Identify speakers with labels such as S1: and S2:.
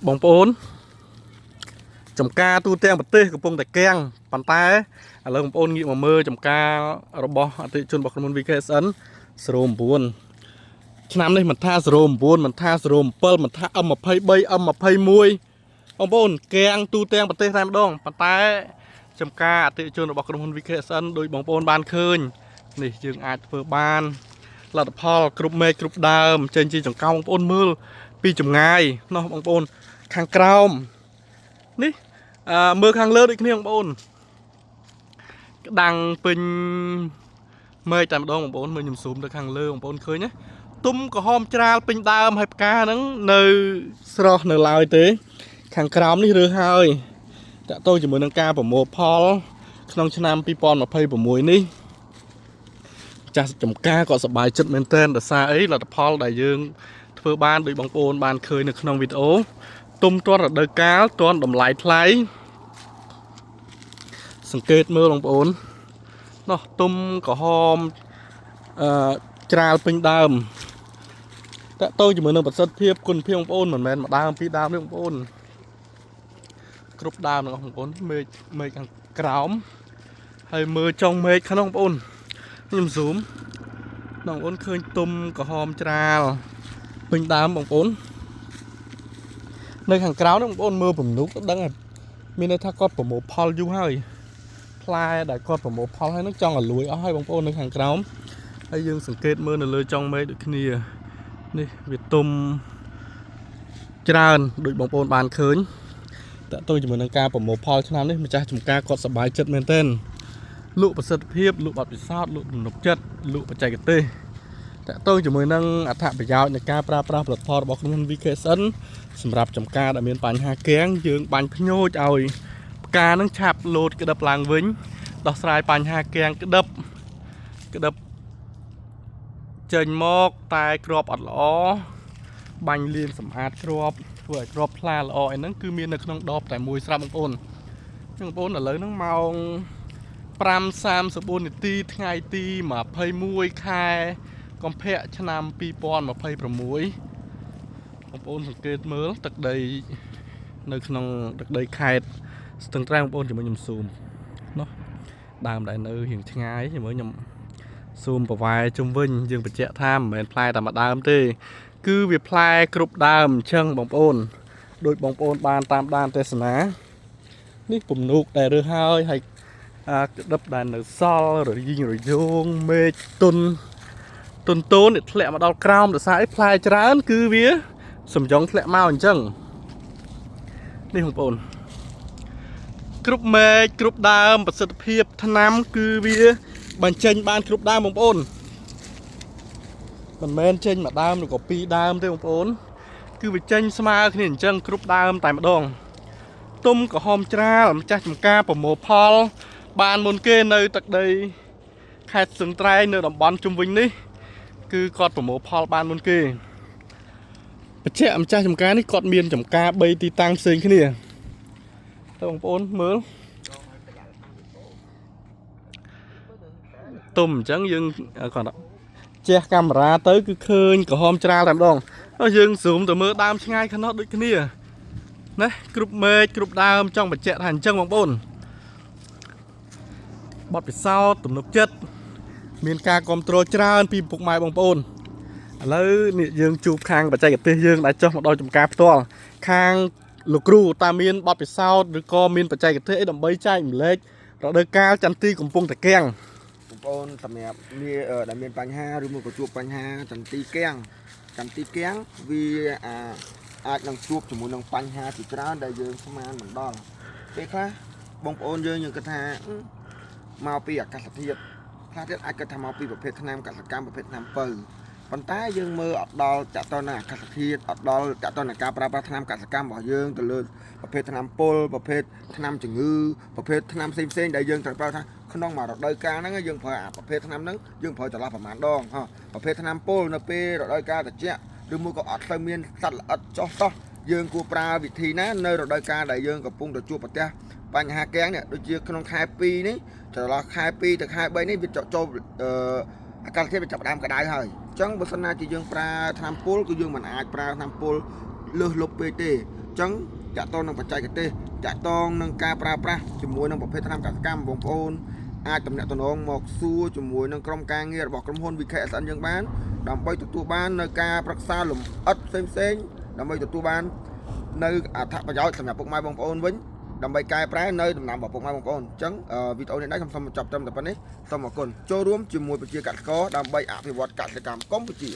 S1: បងប្អូនចំការទូទាំងប្រទេសកំពុងតែកៀងប៉ុន្តែឥឡូវបងប្អូនងាកមកមើលចំការរបស់អតិថិជនរបស់ក្រុមហ៊ុន VKSN 09ឆ្នាំនេះមិនថា09មិនថា07មិនថា M23 M21 បងប្អូនកៀងទូទាំងប្រទេសតែម្ដងប៉ុន្តែចំការអតិថិជនរបស់ក្រុមហ៊ុន VKSN ដោយបងប្អូនបានឃើញនេះយើងអាចធ្វើបានលទ្ធផលគ្រប់មេឃគ្រប់ដើមចេញជាចង្កោបងប្អូនមើលពីចម្ងាយណោះបងប្អូនខាងក្រោមនេះមើលខាងលើដូចគ្នាបងប្អូនក្តាំងពេញមេឃតែម្ដងបងប្អូនមើលខ្ញុំស៊ូមទៅខាងលើបងប្អូនឃើញណាទុំក្រហមច្រាលពេញដើមហើយផ្កាហ្នឹងនៅស្រស់នៅឡើយទេខាងក្រោមនេះរើសហើយតើតើជាមួយនឹងការប្រមូលផលក្នុងឆ្នាំ2026នេះចាស់ចំការក៏សប្បាយចិត្តមែនទែនដោយសារអីលទ្ធផលដែលយើងធ្វើបានដោយបងប្អូនបានឃើញនៅក្នុងវីដេអូទុំទាន់រដូវកាលទាន់តម្លៃថ្លៃសង្កេតមើលបងប្អូននោះទុំក្រហមច្រាលពេញដើមតើតើជាមួយនឹងប្រសិទ្ធភាពគុណភាពបងប្អូនមិនមែនមួយដើមពីរដើមទេបងប្អូនគ្រប់ដើមទាំងអស់បងប្អូនមេឃខាងក្រោមហើយមើលចុងមេឃខាងនោះបងប្អូនខ្ញុំស៊ូមបងប្អូនឃើញទុំក្រហមច្រាលពេញដើមបងប្អូននៅខាងក្រៅនេះបងប្អូនមើលពំនុកទៅដឹងហើយមានន័យថាគាត់ប្រមូលផលយូរហើយផ្លែដែលគាត់ប្រមូលផលហើយនឹងចង់ឲ្យលួយអស់ហើយបងប្អូននៅខាងក្រោមហើយយើងសង្កេតមើលនៅលើចុងមេឃដូចគ្នានេះវាទុំច្រើនដូចបងប្អូនបានឃើញតើតើជាមួយនឹងការប្រមូលផលឆ្នាំនេះម្ចាស់ចំការគាត់សប្បាយចិត្តមែនទែនលក់ប្រសិទ្ធភាពលក់បទពិសោធន៍លក់ទំនុកចិត្តលក់បច្ចេកទេសតើតើជាមួយនឹងអត្ថប្រយោជន៍នៃការប្រើប្រាស់ផលិតផលរបស់ក្រុមហ៊ុន VKSN សម្រាប់ចំការដែលមានបញ្ហាគាំងយើងបាញ់ភ្ញូចឲ្យផ្កានឹងឆាប់លោតក្តឹបឡើងវិញដោះស្រាយបញ្ហាគាំងក្តឹបចេញមកតែគ្រាប់អត់ល្អបាញ់លាងសម្អាតគ្រាប់ធ្វើឲ្យគ្រាប់ផ្លាល្អអីហ្នឹងគឺមាននៅក្នុងដបតែមួយស្រាប់បងប្អូនបងប្អូនឥឡូវហ្នឹងម៉ោង 5:34 នាទីថ្ងៃទី21ខែកុម្ភៈឆ្នាំ2026បងប្អូនសង្កេតមើលទឹកដីនៅក្នុងទឹកដីខេត្តស្ទឹងត្រែងបងប្អូនជាមួយខ្ញុំស៊ូមនោះដើមដែលនៅរៀងឆ្ងាយជាមួយខ្ញុំស៊ូមប្រវែជុំវិញយើងបញ្ជាក់ថាមិនមែនផ្លែតែមួយដើមទេគឺវាផ្លែគ្រប់ដើមអញ្ចឹងបងប្អូនដោយបងប្អូនបានតាមដានទេសនានេះពំនូកដែលរើសហើយក្តឹបដែលនៅសល់រយងរយោងមេឃទុនធ្លាក់មកដល់ក្រោមដោយសារអីផ្លែច្រើនគឺវាសំយ៉ងធ្លាក់មកអញ្ចឹងនេះបងប្អូនគ្រប់មេឃគ្រប់ដើមប្រសិទ្ធភាពថ្នាំគឺវាបញ្ចេញបានគ្រប់ដើមបងប្អូនមិនមែនចេញមួយដើមឬក៏ពីរដើមទេបងប្អូនគឺវាចេញស្មើគ្នាអញ្ចឹងគ្រប់ដើមតែម្ដងទុំក្រហមច្រាលម្ចាស់ចំការប្រមូលផលបានមុនគេនៅទឹកដីខេត្តស្ទឹងត្រែងនៅតំបន់ជុំវិញនេះគឺគាត់ប្រមូលផលបានមុនគេបញ្ជាក់ម្ចាស់ចំការនេះគាត់មានចំការ3ទីតាំងផ្សេងគ្នាតើបងប្អូនមើលទុំអញ្ចឹងយើងគាត់ជះកាមេរ៉ាទៅគឺឃើញក្រហមច្រាលតែម្ដងហើយយើងស៊ូមទៅមើលដើមឆ្ងាយខាងនោះដូចគ្នាណាគ្រប់មេឃគ្រប់ដើមចង់បញ្ជាក់ថាអញ្ចឹងបងប្អូនបទពិសោធន៍ទំនុកចិត្តមានការគ្រប់គ្រងច្រើនពីពុកម៉ែបងប្អូនឥឡូវនេះយើងជួបខាងបច្ចេកទេសយើងដែលចុះមកដល់ចំការផ្ទាល់ខាងលោកគ្រូតើមានបទពិសោធន៍ឬក៏មានបច្ចេកទេសអីដើម្បីចែកម្លែករដូវកាលចន្ទទីកំពុងតែកៀង
S2: បងប្អូនសម្រាប់វាដែលមានបញ្ហាឬមកក៏ជួបបញ្ហាចន្ទទីកៀងវាអាចនឹងជួបជាមួយនឹងបញ្ហាជាច្រើនដែលយើងស្មានមិនដល់ពេលខ្លះបងប្អូនយើងគិតថាមកពីអាកាសធាតុខ្លះទៀតអាចគិតថាមកពីប្រភេទថ្នាំកសិកម្មប្រភេទថ្នាំពៅប៉ុន្តែយើងមើលអត់ដល់ចាក់តនៅអាកាសធាតុអត់ដល់ចាក់តនៅការប្រើប្រាស់ថ្នាំកសិកម្មរបស់យើងទៅលើប្រភេទថ្នាំពុលប្រភេទថ្នាំជំងឺប្រភេទថ្នាំផ្សេងដែលយើងត្រូវប្រើថាក្នុងមួយរដូវកាលហ្នឹងយើងប្រើអាប្រភេទថ្នាំហ្នឹងយើងប្រើចន្លោះប្រហែលដងប្រភេទថ្នាំពុលនៅពេលរដូវកាលត្រជាក់ឬមួយក៏អត់ទៅមានសត្វល្អិតចុះតោះយើងគួរប្រើវិធីណានៅរដូវកាលដែលយើងកំពុងតែជួបប្រទះបញ្ហាគាំងនេះដូចជាក្នុងខែ2នេះចន្លោះខែ2ទៅខែ3នេះវាចូលអាកាសធាតុវាចាប់ផ្ដើមក្តៅហើយអញ្ចឹងបើសិនណាជាយើងប្រើថ្នាំពុលគឺយើងមិនអាចប្រើថ្នាំពុលលើសលប់ពេកទេ ចឹងតាក់ទងនឹងបច្ចេកទេសតាក់ទងនឹងការប្រើប្រាស់ជាមួយនឹងប្រភេទថ្នាំកសិកម្មបងប្អូនអាចតំណាក់តំណងមកសួរជាមួយនឹងក្រុមការងាររបស់ក្រុមហ៊ុន VKSN យើងបានដើម្បីទទួលបាននៅការប្រឹក្សាលម្អិតផ្សេងៗដើម្បីទទួលបាននៅអត្ថប្រយោជន៍សម្រាប់ពុកម៉ែបងប្អូនវិញដើម្បីកែប្រែនៅដំណាំរបស់ពុកម៉ែបងប្អូនអញ្ចឹងវីដេអូនេះដែរខ្ញុំសូមបញ្ចប់ត្រឹមតែប៉ុណ្ណេះសូមអរគុណចូលរួមជាមួយប្រជាកសិករដើម្បីអភិវឌ្ឍកសិកម្មកម្ពុជា